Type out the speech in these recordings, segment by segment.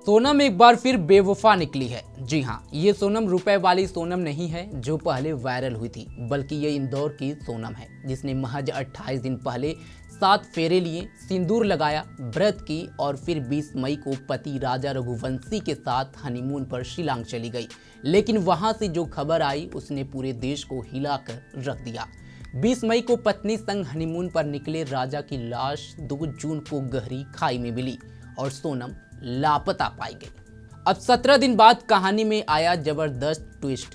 सोनम एक बार फिर बेवफा निकली है। जी हाँ, ये सोनम रुपए वाली सोनम नहीं है जो पहले वायरल हुई थी, बल्कि ये इंदौर की सोनम है जिसने महज 28 दिन पहले 7 फेरे लिए, सिंदूर लगाया, व्रत की और फिर 20 मई को पति राजा रघुवंशी के साथ हनीमून पर शिलांग चली गई। लेकिन वहां से जो खबर आई उसने पूरे देश को हिलाकर रख दिया। 20 मई को पत्नी संग हनीमून पर निकले राजा की लाश 2 जून को गहरी खाई में मिली और सोनम लापता पाई गई। अब 17 दिन बाद कहानी में आया जबरदस्त ट्विस्ट।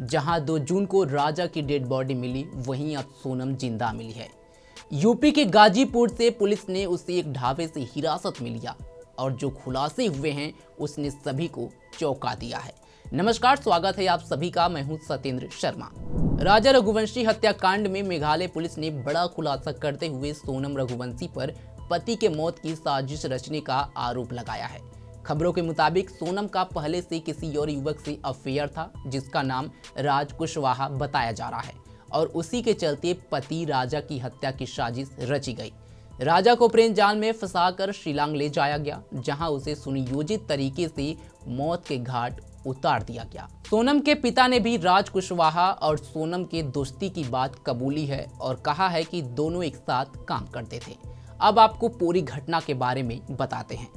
जहां 2 जून को राजा की डेड बॉडी मिली, वहीं अब सोनम जिंदा मिली है। यूपी के गाजीपुर से पुलिस ने उसे एक ढाबे से हिरासत में लिया और जो खुलासे हुए हैं उसने सभी को चौंका दिया है। नमस्कार, स्वागत है आप सभी का। मैं हूं सत्येंद्र शर्मा। राजा रघुवंशी हत्याकांड में मेघालय पुलिस ने बड़ा खुलासा करते हुए सोनम रघुवंशी पर पति के मौत की साजिश रचने का आरोप लगाया है। खबरों के मुताबिक सोनम का पहले से किसी और युवक से अफेयर था जिसका नाम राज कुशवाहा बताया जा रहा है और उसी के चलते पति राजा की हत्या की साजिश रची गई। राजा को प्रेम जाल में फंसाकर शिलांग ले जाया गया, जहां उसे सुनियोजित तरीके से मौत के घाट उतार दिया गया। सोनम के पिता ने भी राज कुशवाहा और सोनम के दोस्ती की बात कबूली है और कहा है कि दोनों एक साथ काम करते थे। अब आपको पूरी घटना के बारे में बताते हैं।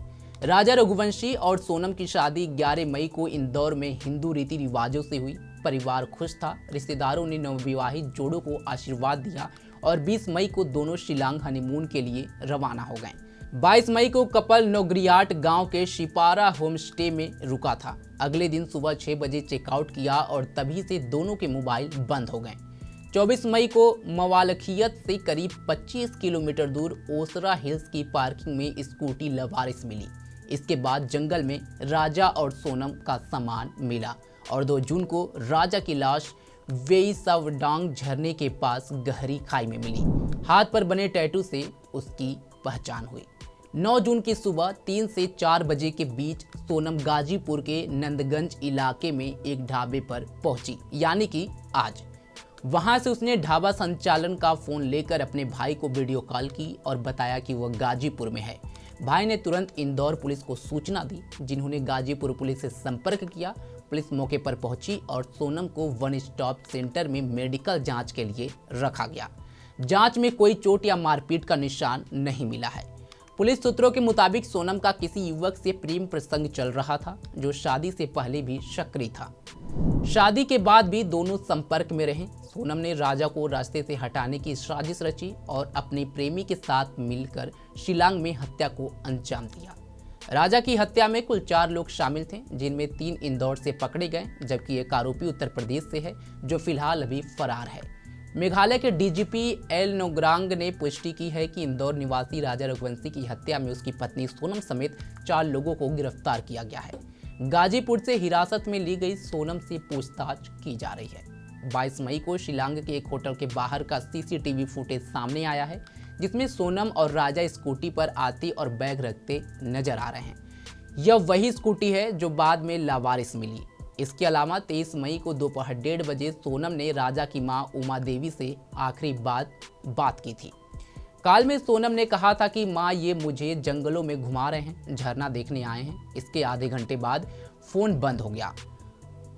राजा रघुवंशी और सोनम की शादी 11 मई को इंदौर में हिंदू रीति रिवाजों से हुई। परिवार खुश था। रिश्तेदारों ने नवविवाहित जोड़ों को आशीर्वाद दिया और 20 मई को दोनों शिलांग हनीमून के लिए रवाना हो गए। 22 मई को कपल नोगरियाट गांव के शिपारा होम स्टे में रुका था। अगले दिन सुबह 6 बजे चेकआउट किया और तभी से दोनों के मोबाइल बंद हो गए। 24 मई को मवालखियत से करीब 25 किलोमीटर दूर ओसरा हिल्स की पार्किंग में स्कूटी लवारिस मिली। इसके बाद जंगल में राजा और सोनम का सामान मिला और 2 जून को राजा की लाश वेईसावडांग झरने के पास गहरी खाई में मिली। हाथ पर बने टैटू से उसकी पहचान हुई। 9 जून की सुबह 3 से 4 बजे के बीच सोनम गाजीपुर के नंदगंज इलाके में एक ढाबे पर पहुंची, यानी कि आज। वहां से उसने ढाबा संचालन का फोन लेकर अपने भाई को वीडियो कॉल की और बताया कि वह गाजीपुर में है। भाई ने तुरंत इंदौर पुलिस को सूचना दी, जिन्होंने गाजीपुर पुलिस से संपर्क किया। पुलिस मौके पर पहुंची और सोनम को वन स्टॉप सेंटर में मेडिकल जांच के लिए रखा गया। जांच में कोई चोट या मारपीट का निशान नहीं मिला है। पुलिस सूत्रों के मुताबिक सोनम का किसी युवक से प्रेम प्रसंग चल रहा था, जो शादी से पहले भी सक्रिय था। शादी के बाद भी दोनों संपर्क में रहे। सोनम ने राजा को रास्ते से हटाने की साजिश रची और अपने प्रेमी के साथ मिलकर शिलांग में हत्या को अंजाम दिया। राजा की हत्या में कुल 4 लोग शामिल थे, जिनमें 3 इंदौर से पकड़े गए, जबकि एक आरोपी उत्तर प्रदेश से है, जो फिलहाल अभी फरार है। मेघालय के डीजीपी एल नोग्रांग ने पुष्टि की है कि इंदौर निवासी राजा रघुवंशी की हत्या में उसकी पत्नी सोनम समेत 4 लोगों को गिरफ्तार किया गया है। गाजीपुर से हिरासत में ली गई सोनम से पूछताछ की जा रही है। 22 मई को शिलांग के एक होटल के बाहर का सीसीटीवी फुटेज सामने आया है, जिसमें सोनम और राजा स्कूटी पर आते और बैग रखते नजर आ रहे हैं। यह वही स्कूटी है जो बाद में लावारिस मिली। इसके अलावा 23 मई को दोपहर 1:30 बजे सोनम ने राजा की मां उमा देवी से आखिरी बात की थी। कॉल में सोनम ने कहा था कि मां, ये मुझे जंगलों में घुमा रहे हैं, झरना देखने आए हैं। इसके आधे घंटे बाद फोन बंद हो गया।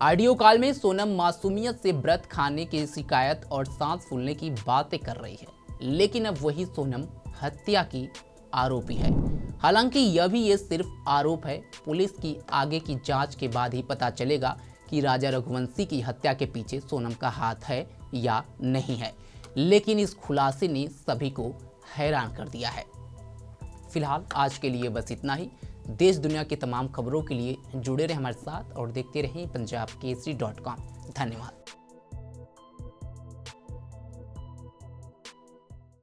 ऑडियो कॉल में सोनम मासूमियत से व्रत खाने की शिकायत और सांस फूलने की बातें कर रही है, लेकिन अब वही सोनम हत्या की आरोपी है। हालांकि यह भी ये सिर्फ आरोप है। पुलिस की आगे की जांच के बाद ही पता चलेगा कि राजा रघुवंशी की हत्या के पीछे सोनम का हाथ है या नहीं है। लेकिन इस खुलासे ने सभी को हैरान कर दिया है। फिलहाल आज के लिए बस इतना ही। देश दुनिया की तमाम खबरों के लिए जुड़े रहे हमारे साथ और देखते रहें पंजाबकेसरी.com। धन्यवाद।